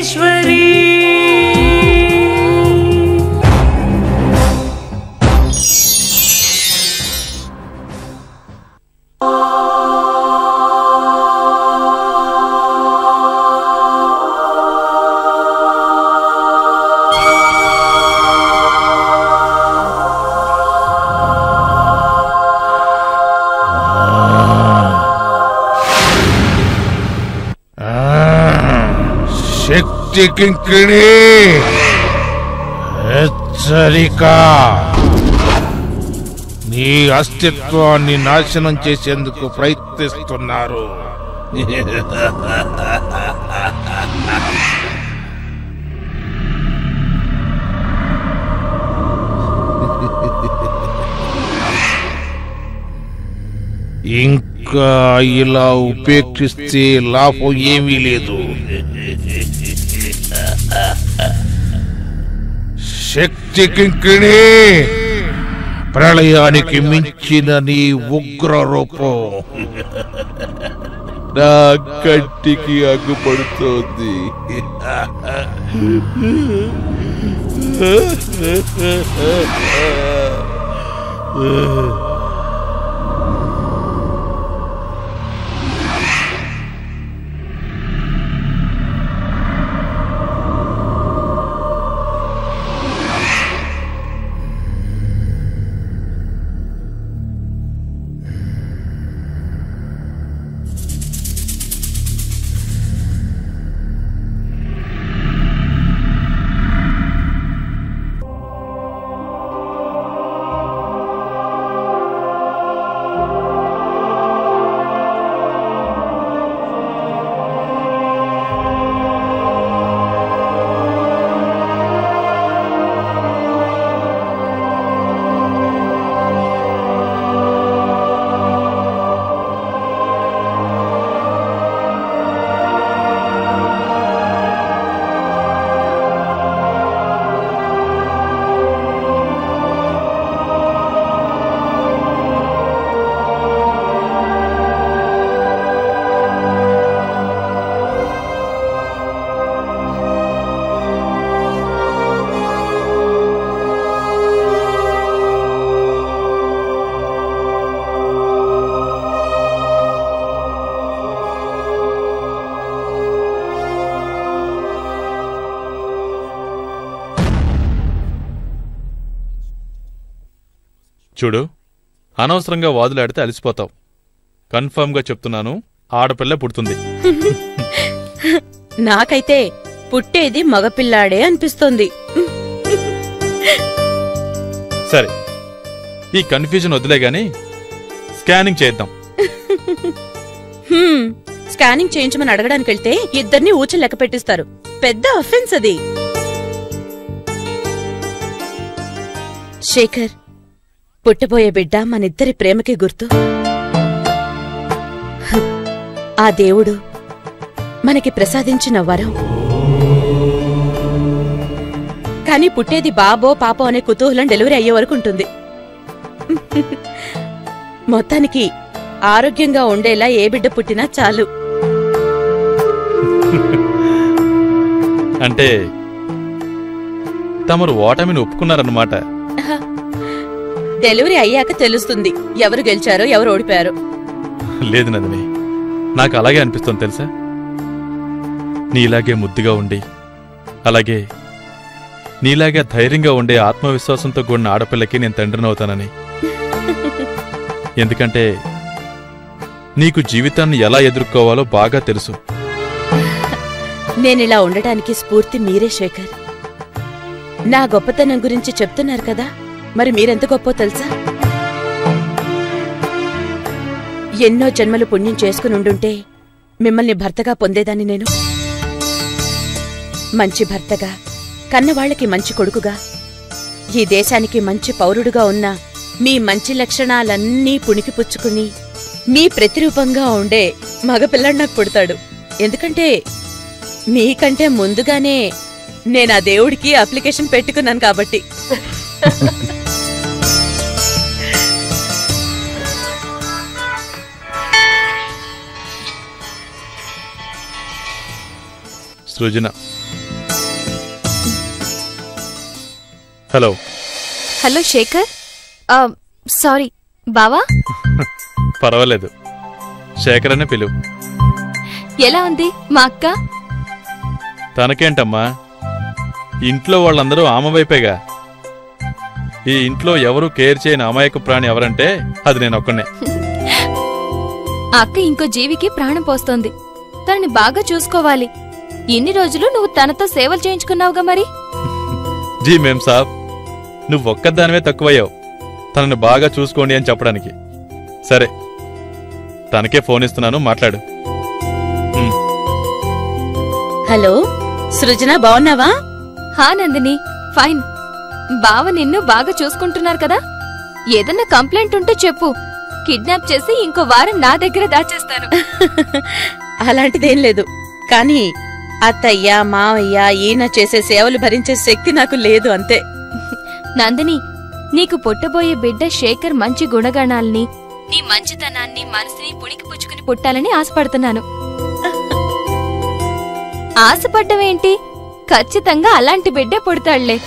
మహేశ్వరి శక్తి కింకిణి హెచ్చరిక, నీ అస్తిత్వాన్ని నాశనం చేసేందుకు ప్రయత్నిస్తున్నారు. ఇంకా ఇలా ఉపేక్షిస్తే లాభం ఏమీ లేదు. శక్తి కింకిణి, ప్రళయానికి మించిన నీ ఉగ్ర రూపం నా కంటికి అగ్గుపడుతోంది. చూడు, అనవసరంగా వాదులాడితే అలసిపోతావు. కన్ఫర్మ్గా చెప్తున్నాను, ఆడపిల్ల పుడుతుంది. నాకైతే పుట్టేది మగపిల్లాడే అనిపిస్తోంది. సరే, ఈ కన్ఫ్యూజన్ వదిలే గాని స్కానింగ్ చేద్దాం. స్కానింగ్ చేయించమని అడగడానికి వెళ్తే ఇద్దరిని ఊచలు లెక్క పెట్టిస్తారు. పెద్ద అఫెన్స్ అది. శేఖర్, పుట్టబోయే బిడ్డ మనిద్దరి ప్రేమకి గుర్తు. ఆ దేవుడు మనకి ప్రసాదించిన వరం. కాని పుట్టేది బాబో పాపో అనే కుతూహలం డెలివరీ అయ్యే వరకు ఉంటుంది. మొత్తానికి ఆరోగ్యంగా ఉండేలా ఏ బిడ్డ పుట్టినా చాలు. అంటే తమరు ఓటమిని ఒప్పుకున్నారన్నమాట. డెలివరీ అయ్యాక తెలుస్తుంది ఎవరు గెలిచారో ఎవరు ఓడిపోయారో. లేదు నందిని, నాకు అలాగే అనిపిస్తుంది తెలుసా. నీలాగే ముద్దుగా ఉండి, అలాగే నీలాగే ధైర్యంగా ఉండే ఆత్మవిశ్వాసంతో కూడిన ఆడపిల్లకి నేను తండ్రినవుతానని. ఎందుకంటే నీకు జీవితాన్ని ఎలా ఎదుర్కోవాలో బాగా తెలుసు. నేనిలా ఉండటానికి స్ఫూర్తి మీరే శేఖర్. నా గొప్పతనం గురించి చెప్తున్నారు కదా, మరి మీరెంత గొప్పో తెలుసా? ఎన్నో జన్మలు పుణ్యం చేసుకుని ఉండుంటే మిమ్మల్ని భర్తగా పొందేదాన్ని నేను. మంచి భర్తగా, కన్నవాళ్లకి మంచి కొడుకుగా, ఈ దేశానికి మంచి పౌరుడుగా ఉన్న మీ మంచి లక్షణాలన్నీ పుణికిపుచ్చుకుని మీ ప్రతిరూపంగా ఉండే మగపిల్లాడు నాకు పుడతాడు. ఎందుకంటే మీకంటే ముందుగానే నేను ఆ దేవుడికి అప్లికేషన్ పెట్టుకున్నాను కాబట్టి. సృజన, హలో. హలో శేఖర్. సారీ బావా. పర్వాలేదు, శేఖర్ అనే పిలువు. ఎలా ఉంది మా అక్క? తనకేంటమ్మా, ఇంట్లో వాళ్ళందరూ ఆమె వైపేగా. ఈ ఇంట్లో ఎవరూ కేర్ చేయని అమాయక ప్రాణి ఎవరంటే అది నేనొక్కనే. ఆ అక్క ఇంకో జీవికి ప్రాణం పోస్తోంది. తనని బాగా చూసుకోవాలి. ఇన్ని రోజులు నువ్వు తనతో సేవలు చేయించుకున్నావుగా మరి. జీ మేం సాబ్, నువ్వొక్కదానివే తక్కువయ్యావు తనని బాగా చూసుకోండి అని చెప్పడానికి. సరే, తనకే ఫోన్ ఇస్తున్నాను, మాట్లాడు. హలో సృజన, బావున్నావా? హా నందిని, ఫైన్. బావ నిన్ను బాగా చూసుకుంటున్నారు కదా? ఏదన్నా కంప్లైంట్ ఉంటే చెప్పు. కిడ్నాప్ చేసి ఇంకో వారం నా దగ్గర దాచేస్తాను. అలాంటిదేం లేదు, కానీ అత్తయ్య మావయ్య ఈయన చేసే సేవలు భరించే శక్తి నాకు లేదు, అంతే. నందిని, నీకు పుట్టబోయే బిడ్డ శేఖర్ మంచి గుణగణాల్ని, నీ మంచితనాన్ని, మనసుని పుణికి పుచ్చుకుని పుట్టాలని ఆశపడుతున్నాను. ఆశపడ్డమేంటి, ఖచ్చితంగా అలాంటి బిడ్డే పుడతాళ్లే.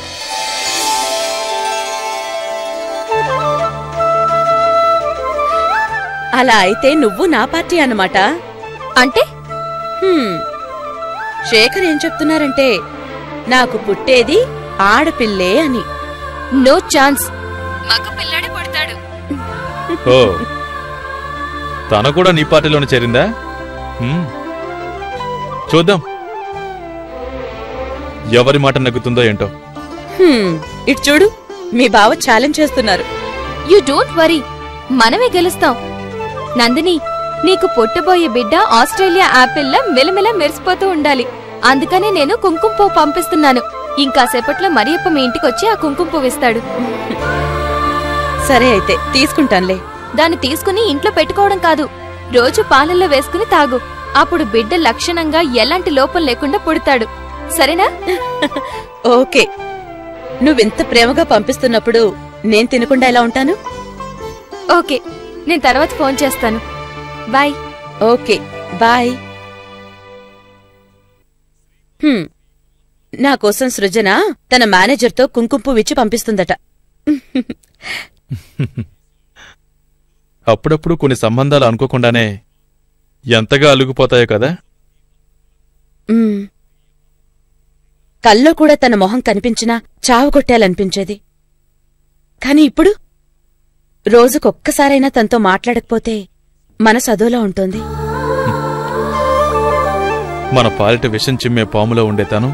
అలా అయితే నువ్వు నా పార్టీ అన్నమాట. అంటే శేఖర్ ఏం చెప్తున్నారంటే నాకు పుట్టేది ఆడపిల్లే అని. నో ఛాన్స్, మగ పిల్లాడే పుడతాడు. ఓ, తను కూడా నీ పార్టీలోనే చేరిందా? చూద్దాం ఎవరి మాట నెగ్గుతుందో ఏంటో. ఇటు చూడు, మీ బావ ఛాలెంజ్ చేస్తున్నారు. యు డోంట్ వరీ, మనమే గెలుస్తాం. నందిని, నీకు పుట్టబోయే బిడ్డ ఆస్ట్రేలియా యాపిల్లా మెలమెల మెరిసిపోతూ ఉండాలి. అందుకనే నేను కుంకుమ పువ్వు పంపిస్తున్నాను. ఇంకాసేపట్లో మరియప్ప మీ ఇంటికొచ్చి ఆ కుంకుమ పువ్వు ఇస్తాడు. సరే అయితే తీసుకుంటానులే. దాన్ని తీసుకుని ఇంట్లో పెట్టుకోవడం కాదు, రోజు పాలల్లో వేసుకుని తాగు. అప్పుడు బిడ్డ లక్షణంగా ఎలాంటి లోపం లేకుండా పుడతాడు. సరేనా? ఓకే. నువ్వింత ప్రేమగా పంపిస్తున్నప్పుడు నేను తినకుండా ఎలా ఉంటాను? ఓకే, నేను తర్వాత ఫోన్ చేస్తాను. బాయ్. Okay bye. నా కోసం సృజన తన మేనేజర్తో కుంకుమ పువ్వు ఇచ్చి పంపిస్తుందట. అప్పుడప్పుడు కొన్ని సంబంధాలు అనుకోకుండానే ఎంతగా అలుగుపోతాయో కదా. కల్లో కూడా తన మొహం కనిపించినా చావు కొట్టాలనిపించేది. కాని ఇప్పుడు రోజుకొక్కసారైనా తనతో మాట్లాడకపోతే మనసు అదోలా ఉంటుంది. మన పాలిట విషం చిమ్మే పాములో ఉండే తను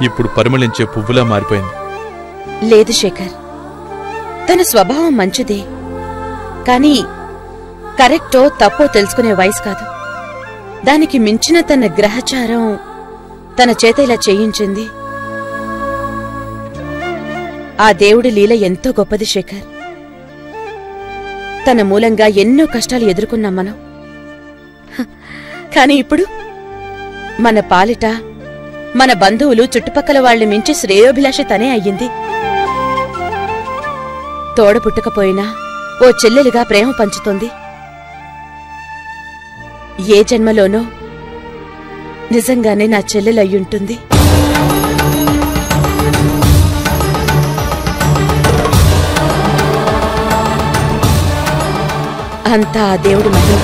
ఇప్పుడు పరిమళించే పువ్వులా మారిపోయింది. లేదు శేఖర్, తన స్వభావం మంచిదే, కాని కరెక్టో తప్పో తెలుసుకునే వయసు కాదు. దానికి మించిన తన గ్రహచారం తన చేత ఇలా చేయించింది. ఆ దేవుడి లీల ఎంతో గొప్పది శేఖర్. తన మూలంగా ఎన్నో కష్టాలు ఎదుర్కొన్నాం మనం. కాని ఇప్పుడు మన పాలిట మన బంధువులు, చుట్టుపక్కల వాళ్లు మించి శ్రేయోభిలాష తనే అయ్యింది. తోడ పుట్టకపోయినా ఓ చెల్లెలిగా ప్రేమ పంచుతోంది. ఏ జన్మలోనో నిజంగానే నా చెల్లెలయ్యుంటుంది. అంతా ఆ దేవుడి మహిమ.